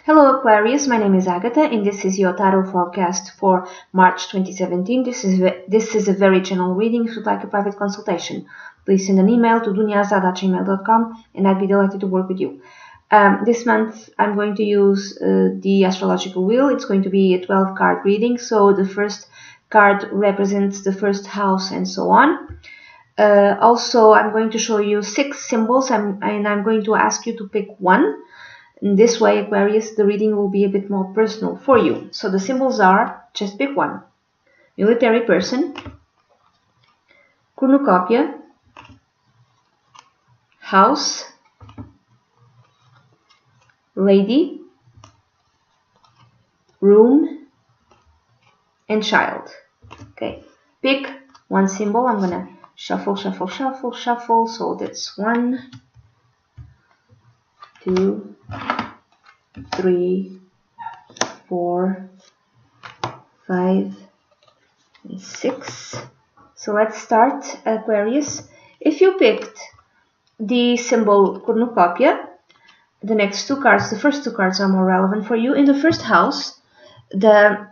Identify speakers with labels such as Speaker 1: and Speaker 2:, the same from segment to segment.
Speaker 1: Hello Aquarius, my name is Agatha and this is your tarot forecast for March 2017. This is a very general reading. If you'd like a private consultation, please send an email to dunyazade@gmail.com and I'd be delighted to work with you. This month I'm going to use the astrological wheel. It's going to be a 12-card reading, so the first card represents the first house and so on. Also, I'm going to show you 6 symbols and I'm going to ask you to pick one. In this way, Aquarius, the reading will be a bit more personal for you. So the symbols are, just pick one: military person, cornucopia, house, lady, room, and child. Okay, pick one symbol. I'm gonna shuffle. So that's 1, 2, 3, 4, 5, and 6. So let's start, Aquarius. If you picked the symbol cornucopia, the next 2 cards, the first 2 cards are more relevant for you. In the first house, the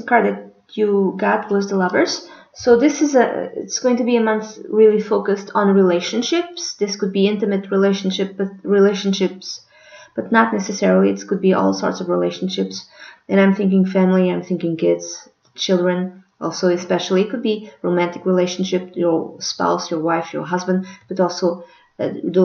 Speaker 1: card that you got was the Lovers. So it's going to be a month really focused on relationships. This could be intimate relationships, but not necessarily. It could be all sorts of relationships. And I'm thinking family, I'm thinking kids, children, also especially. It could be romantic relationship, your spouse, your wife, your husband, but also the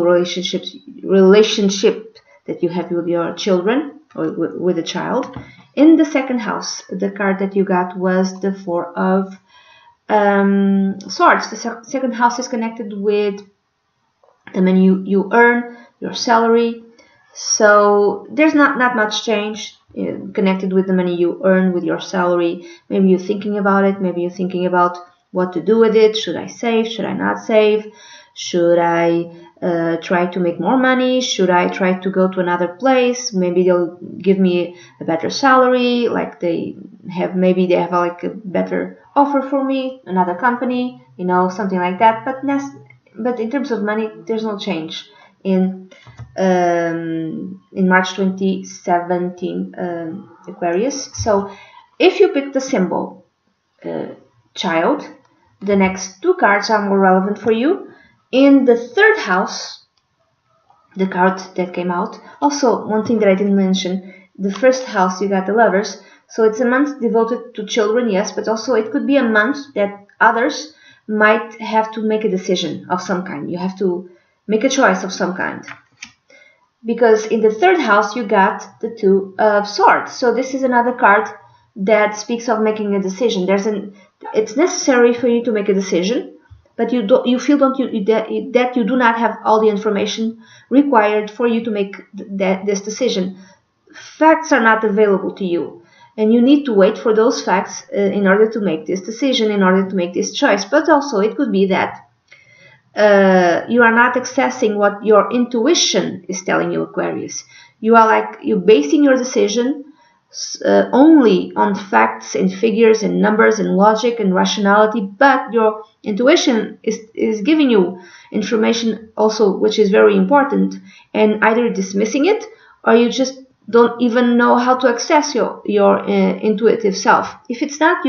Speaker 1: relationship that you have with your children or with a child. In the second house, the card that you got was the 4 of Swords. The second house is connected with the money you earn, your salary. So there's not much change connected with the money you earn, with your salary. Maybe you're thinking about it. Maybe you're thinking about what to do with it. Should I save? Should I not save? Should I try to make more money? Should I try to go to another place? Maybe they'll give me a better salary, like maybe they have like a better offer for me, another company, something like that. But in terms of money, there's no change in March 2017, Aquarius. So if you pick the symbol child, the next 2 cards are more relevant for you. In the third house, the card that came out, also one thing that I didn't mention, the first house you got the Lovers. So it's a month devoted to children, yes, but also it could be a month that others might have to make a decision of some kind. You have to make a choice of some kind. Because in the third house, you got the 2 of Swords. So this is another card that speaks of making a decision. It's necessary for you to make a decision, but you feel that you do not have all the information required for you to make this decision. Facts are not available to you, and you need to wait for those facts in order to make this decision, in order to make this choice. But also it could be that you are not accessing what your intuition is telling you, Aquarius. You're basing your decision only on facts and figures and numbers and logic and rationality, but your intuition is giving you information also, which is very important, and either dismissing it or you just don't even know how to access your intuitive self. If it's not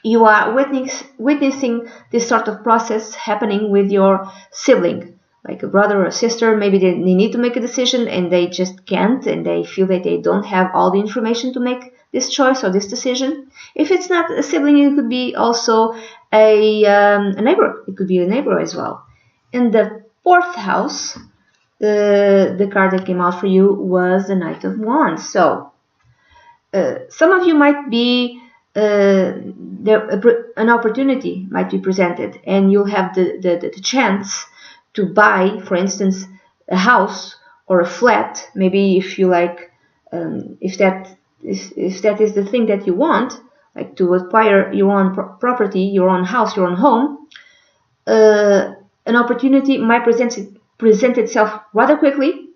Speaker 1: you are witnessing this sort of process happening with your sibling, like a brother or a sister. Maybe they need to make a decision and they just can't, and they feel that they don't have all the information to make this choice or this decision. If it's not a sibling, it could be also a neighbor. It could be a neighbor as well. In the 4th house, the card that came out for you was the Knight of Wands. So some of you might be an opportunity might be presented, and you'll have the chance to buy, for instance, a house or a flat. Maybe if you like, if that is the thing that you want, like to acquire your own property, your own house, your own home, an opportunity might present itself rather quickly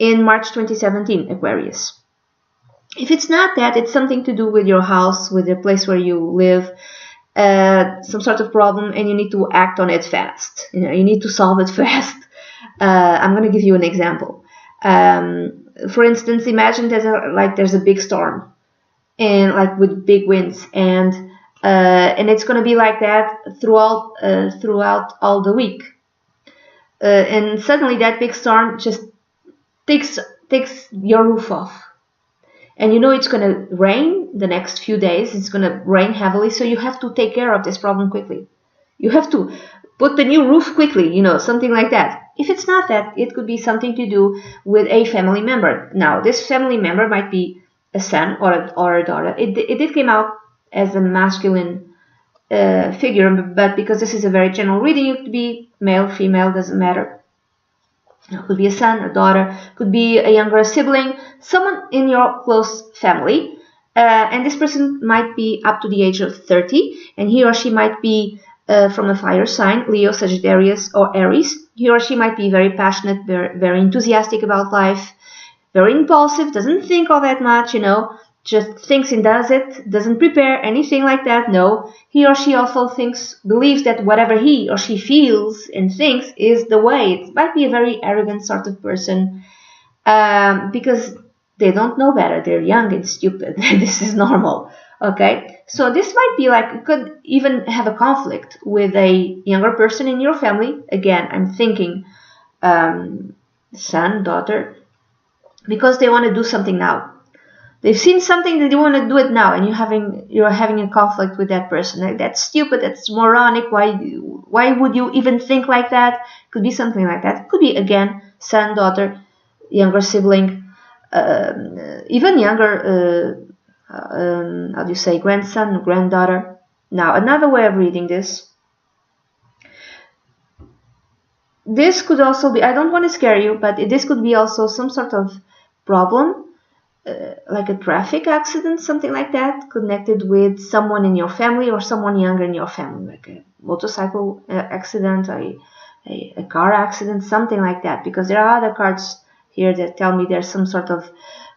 Speaker 1: in March 2017, Aquarius. If it's not that, it's something to do with your house, with the place where you live, some sort of problem, and you need to act on it fast. You need to solve it fast. I'm going to give you an example. For instance, imagine there's a big storm, and like with big winds, and it's going to be like that throughout all the week. And suddenly that big storm just takes your roof off, and you know it's going to rain the next few days. It's going to rain heavily, so you have to take care of this problem quickly. You have to put the new roof quickly, something like that. If it's not that, it could be something to do with a family member. Now, this family member might be a son or a daughter. It did come out as a masculine figure, but because this is a very general reading, it could be male, female, doesn't matter. It could be a son, a daughter, could be a younger sibling, someone in your close family, and this person might be up to the age of 30, and he or she might be from a fire sign, Leo, Sagittarius, or Aries. He or she might be very passionate, very enthusiastic about life, very impulsive, doesn't think all that much, just thinks and does it, doesn't prepare anything like that. No, he or she also believes that whatever he or she feels and thinks is the way. It might be a very arrogant sort of person, because they don't know better. They're young and stupid. This is normal. Okay, so this might be like, could even have a conflict with a younger person in your family. Again, I'm thinking son, daughter, because they want to do something now. They've seen something that they want to do it now, and you're having a conflict with that person. Like, that's stupid. That's moronic. Why would you even think like that? Could be something like that. Could be, again, son, daughter, younger sibling, even younger. How do you say, grandson, granddaughter. Now, another way of reading this could also be, I don't want to scare you, but this could be also some sort of problem, like a traffic accident, something like that, connected with someone in your family or someone younger in your family, like a motorcycle accident, a car accident, something like that, because there are other cards here that tell me there's some sort of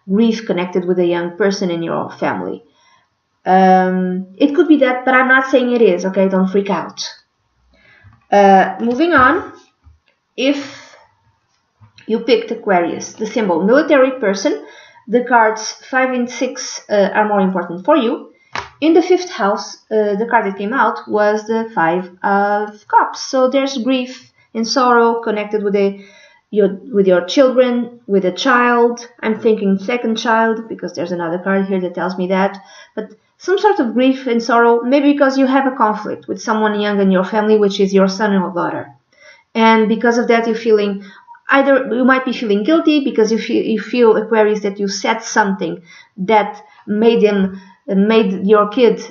Speaker 1: grief connected with a young person in your family. It could be that, but I'm not saying it is, okay? Don't freak out. Moving on, if you picked Aquarius, the symbol military person, the cards 5 and 6 are more important for you. In the 5th house, the card that came out was the 5 of Cups. So there's grief and sorrow connected with your children, with a child. I'm thinking second child, because there's another card here that tells me that. But some sort of grief and sorrow, maybe because you have a conflict with someone young in your family, which is your son or daughter. And because of that, you might be feeling guilty because you feel, Aquarius, that you said something that made your kid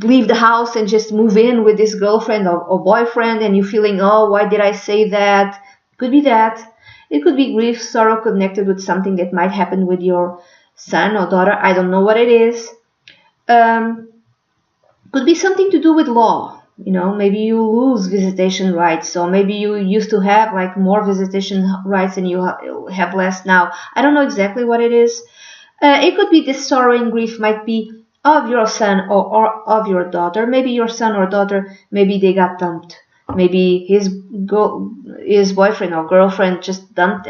Speaker 1: leave the house and just move in with this girlfriend or boyfriend, and you're feeling, oh, why did I say that? Could be that. It could be grief, sorrow connected with something that might happen with your son or daughter. I don't know what it is. Could be something to do with law. Maybe you lose visitation rights, or maybe you used to have like more visitation rights and you have less now. I don't know exactly what it is. It could be this sorrow and grief might be of your son or of your daughter. Maybe your son or daughter, maybe they got dumped. Maybe his boyfriend or girlfriend just dumped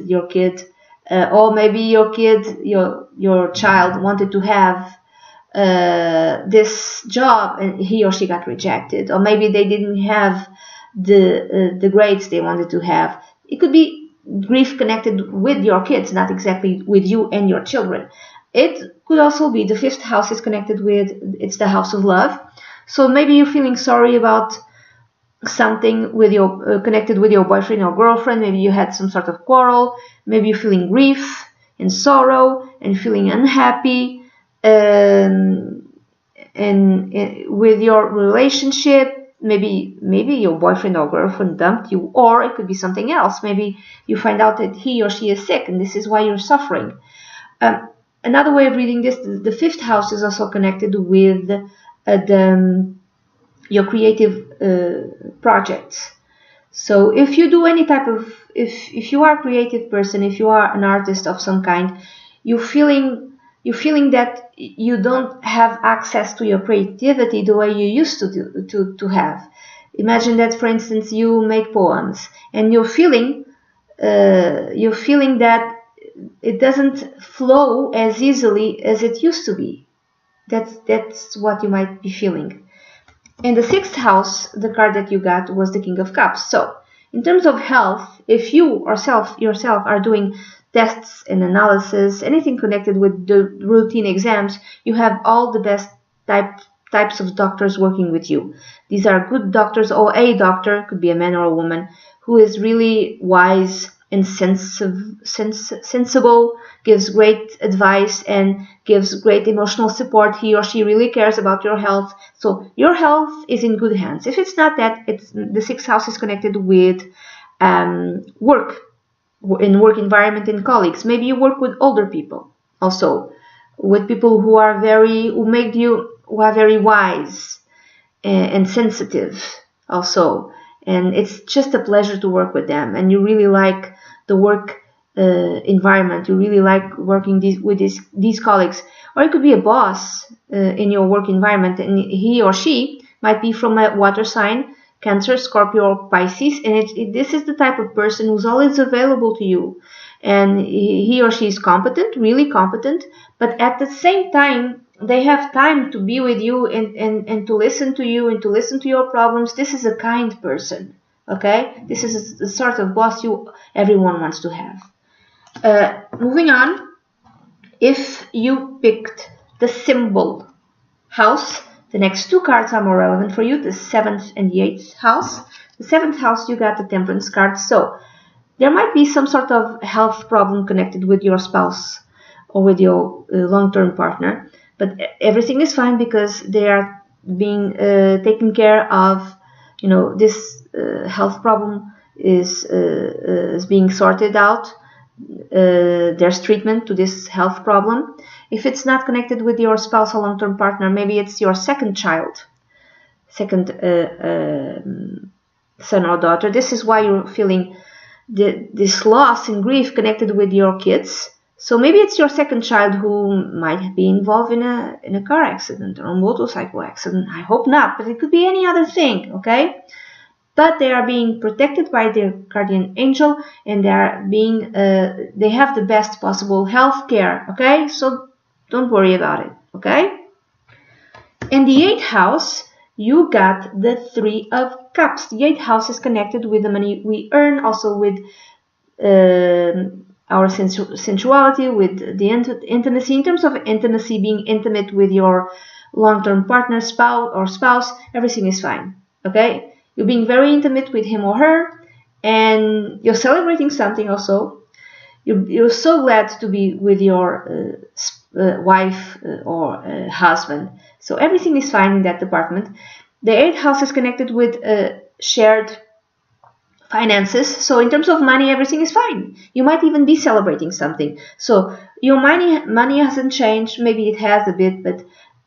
Speaker 1: your kid. Or maybe your kid, your child wanted to have this job and he or she got rejected, or maybe they didn't have the grades they wanted to have. It could be grief connected with your kids, not exactly with you and your children. It could also be the 5th house is connected with, it's the house of love. So maybe you're feeling sorry about something with connected with your boyfriend or girlfriend. Maybe you had some sort of quarrel. Maybe you're feeling grief and sorrow and feeling unhappy. And with your relationship, maybe your boyfriend or girlfriend dumped you, or it could be something else. Maybe you find out that he or she is sick and this is why you're suffering. Another way of reading this, the 5th house is also connected with your creative projects. So if you do any type of, if you are a creative person, if you are an artist of some kind, you're feeling that you don't have access to your creativity the way you used to have. Imagine that, for instance, you make poems and you're feeling you're feeling that it doesn't flow as easily as it used to be. That's what you might be feeling. In the 6th house, the card that you got was the King of Cups. So, in terms of health, if you yourself are doing tests and analysis, anything connected with the routine exams, you have all the best types of doctors working with you. These are good doctors, or a doctor, could be a man or a woman, who is really wise and sensible, gives great advice and gives great emotional support. He or she really cares about your health. So your health is in good hands. If it's not that, the 6th house is connected with work, in work environment and colleagues. Maybe you work with older people, also with people who are very wise and sensitive also. And it's just a pleasure to work with them, and you really like the work environment. You really like working with these colleagues. Or it could be a boss in your work environment, and he or she might be from a water sign, Cancer, Scorpio, or Pisces, and this is the type of person who's always available to you, and he or she is competent, really competent, but at the same time they have time to be with you and to listen to you and to listen to your problems. This is a kind person, okay? This is the sort of boss everyone wants to have. Moving on, if you picked the symbol house, the next 2 cards are more relevant for you, the 7th and the 8th house. The 7th house, you got the Temperance card, so there might be some sort of health problem connected with your spouse or with your long-term partner, but everything is fine because they are being taken care of. You know, this health problem is being sorted out. There's treatment to this health problem. If it's not connected with your spouse or long-term partner, maybe it's your second child, second son or daughter. This is why you're feeling this loss and grief connected with your kids. So maybe it's your second child who might be involved in a car accident or a motorcycle accident. I hope not, but it could be any other thing, okay? But they are being protected by their guardian angel, and they have the best possible health care, okay? So don't worry about it, okay? In the 8th house, you got the 3 of Cups. The 8th house is connected with the money we earn, also with our sensuality, with the intimacy. In terms of intimacy, being intimate with your long-term partner, spouse, everything is fine, okay? You're being very intimate with him or her, and you're celebrating something also. You're so glad to be with your wife or husband. So everything is fine in that department. The 8th house is connected with shared finances. So in terms of money, everything is fine. You might even be celebrating something. So your money hasn't changed. Maybe it has a bit, but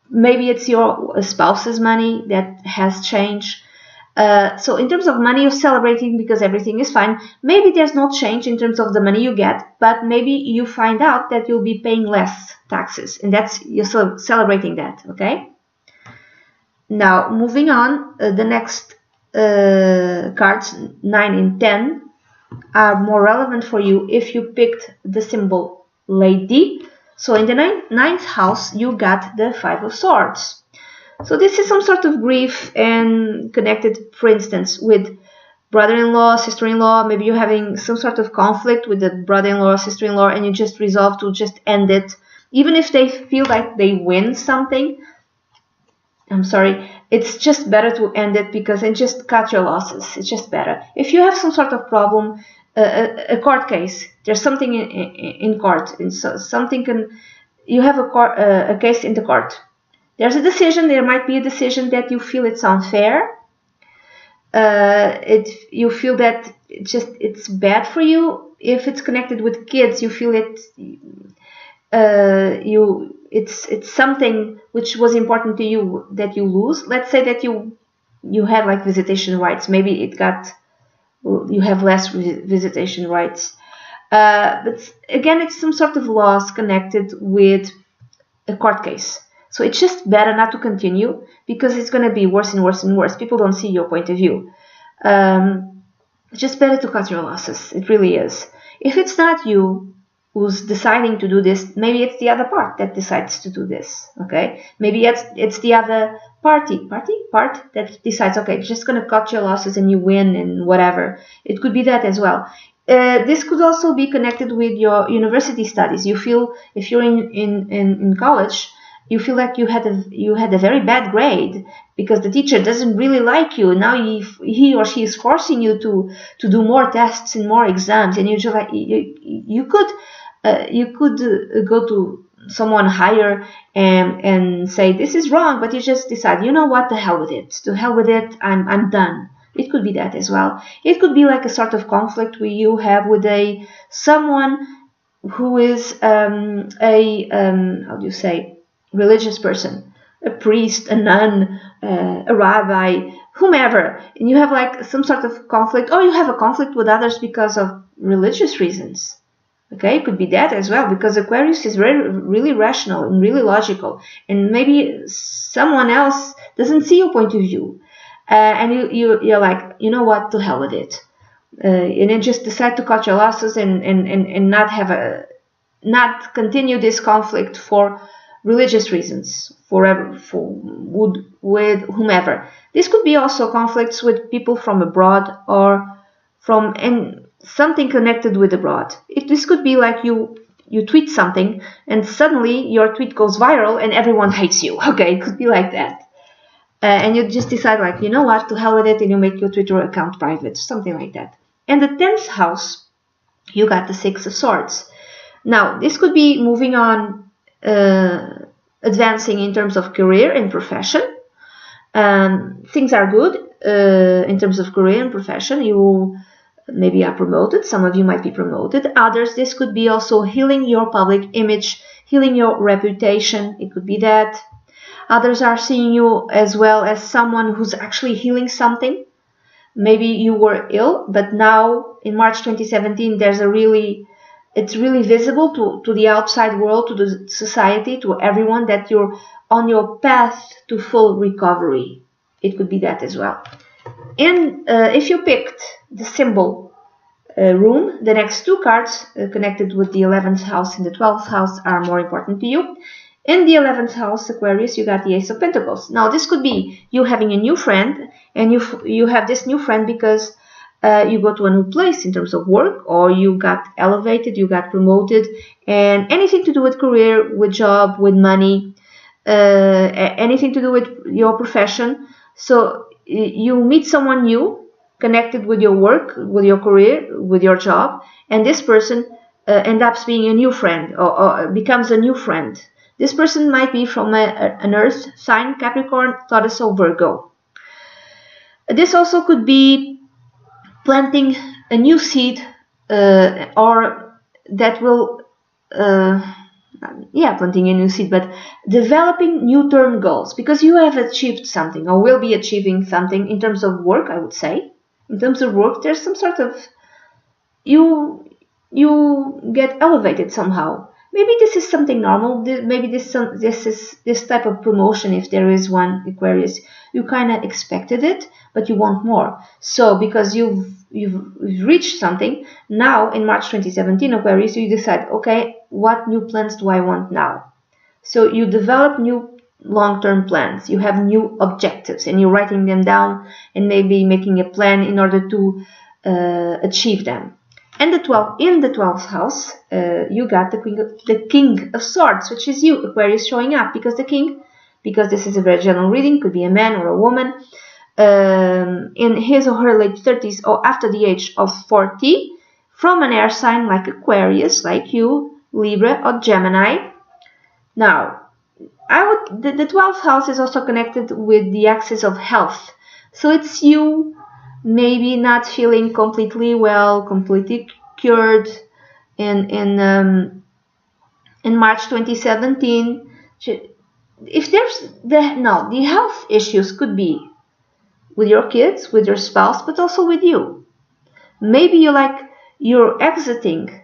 Speaker 1: maybe it's your spouse's money that has changed. So in terms of money, you're celebrating because everything is fine. Maybe there's no change in terms of the money you get, but maybe you find out that you'll be paying less taxes, and you're celebrating that, okay? Now, moving on, the next cards, 9 and 10, are more relevant for you if you picked the symbol Lady. So in the 9th house, you got the 5 of Swords. So this is some sort of grief and connected, for instance, with brother-in-law, sister-in-law. Maybe you're having some sort of conflict with the brother-in-law or sister-in-law, and you just resolve to just end it. Even if they feel like they win something, I'm sorry, it's just better to end it because and just cut your losses. It's just better. If you have some sort of problem, a court case, there's something in court, and so you have a case in the court. There's a decision. There might be a decision that you feel it's unfair. You feel that it's bad for you. If it's connected with kids, you feel it's something which was important to you that you lose. Let's say that you had like visitation rights. Maybe you have less visitation rights. But again, it's some sort of loss connected with a court case. So it's just better not to continue because it's going to be worse and worse and worse. People don't see your point of view. it's just better to cut your losses. It really is. If it's not you who's deciding to do this, maybe it's the other part that decides to do this. Okay, maybe it's the other part that decides. Okay, just gonna cut your losses and you win and whatever. It could be that as well. This could also be connected with your university studies. You feel if you're in college, you feel like you had a very bad grade because the teacher doesn't really like you. Now he or she is forcing you to do more tests and more exams, and you could go to someone higher and say this is wrong, but you just decide, you know what, the hell with it. To hell with it, I'm done. It could be that as well. It could be like a sort of conflict where you have with someone who is how do you say, religious person, a priest, a nun, a rabbi, whomever, and you have like some sort of conflict, or you have a conflict with others because of religious reasons. Okay, it could be that as well, because Aquarius is really rational and really logical, and maybe someone else doesn't see your point of view, and you're like, you know what, to hell with it, and then just decide to cut your losses and not continue this conflict for religious reasons, with whomever. This could be also conflicts with people from abroad or from something connected with abroad. This could be like you tweet something and suddenly your tweet goes viral and everyone hates you. Okay, it could be like that. And you just decide like, you know what, to hell with it, and you make your Twitter account private, something like that. And the 10th house, you got the 6 of Swords. Now, this could be moving on, advancing in terms of career and profession. Things are good in terms of career and profession. You maybe are promoted. Some of you might be promoted. Others, this could be also healing your public image, healing your reputation. It could be that. Others are seeing you as well as someone who's actually healing something. Maybe you were ill, but now in March 2017, it's really visible to the outside world, to the society, to everyone, that you're on your path to full recovery. It could be that as well. And if you picked the symbol room, the next 2 cards connected with the 11th house and the 12th house are more important to you. In the 11th house, Aquarius, you got the Ace of Pentacles. Now, this could be you having a new friend, and you have this new friend because you go to a new place in terms of work, or you got elevated, you got promoted, and anything to do with career, with job, with money, anything to do with your profession. So you meet someone new connected with your work, with your career, with your job, and this person ends up being a new friend, or becomes a new friend. This person might be from an earth sign, Capricorn, Taurus, or Virgo. This also could be planting a new seed, or that will, planting a new seed, but developing new term goals, because you have achieved something or will be achieving something in terms of work, I would say. In terms of work, there's some sort of, you get elevated somehow. Maybe this is something normal. Maybe this is this type of promotion, if there is one, Aquarius. You kind of expected it, but you want more. So because you've reached something, now in March 2017, Aquarius, you decide, okay, what new plans do I want now? So you develop new long-term plans. You have new objectives, and you're writing them down and maybe making a plan in order to achieve them. And in the 12th house, you got the King of Swords, which is you, Aquarius, showing up, because this is a very general reading, could be a man or a woman, in his or her late 30s or after the age of 40, from an air sign like Aquarius, like you, Libra or Gemini. Now, the 12th house is also connected with the axis of health. So it's you maybe not feeling completely well, completely cured in March 2017. If there's the health issues could be with your kids, with your spouse, but also with you. Maybe you're exiting,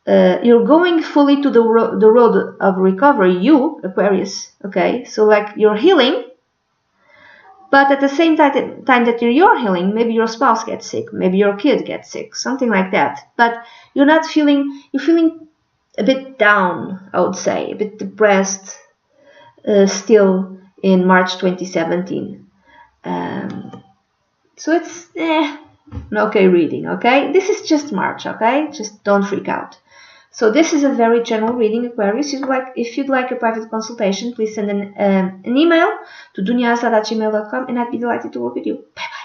Speaker 1: you're going fully to the road of recovery, you, Aquarius, okay? So like you're healing, But at the same time that you're healing, maybe your spouse gets sick, maybe your kid gets sick, something like that. But you're feeling a bit down, I would say, a bit depressed still in March 2017. So it's an okay reading, okay? This is just March, okay? Just don't freak out. So this is a very general reading, Aquarius. If you'd like a private consultation, please send an email to dunyazade@gmail.com, and I'd be delighted to work with you. Bye-bye.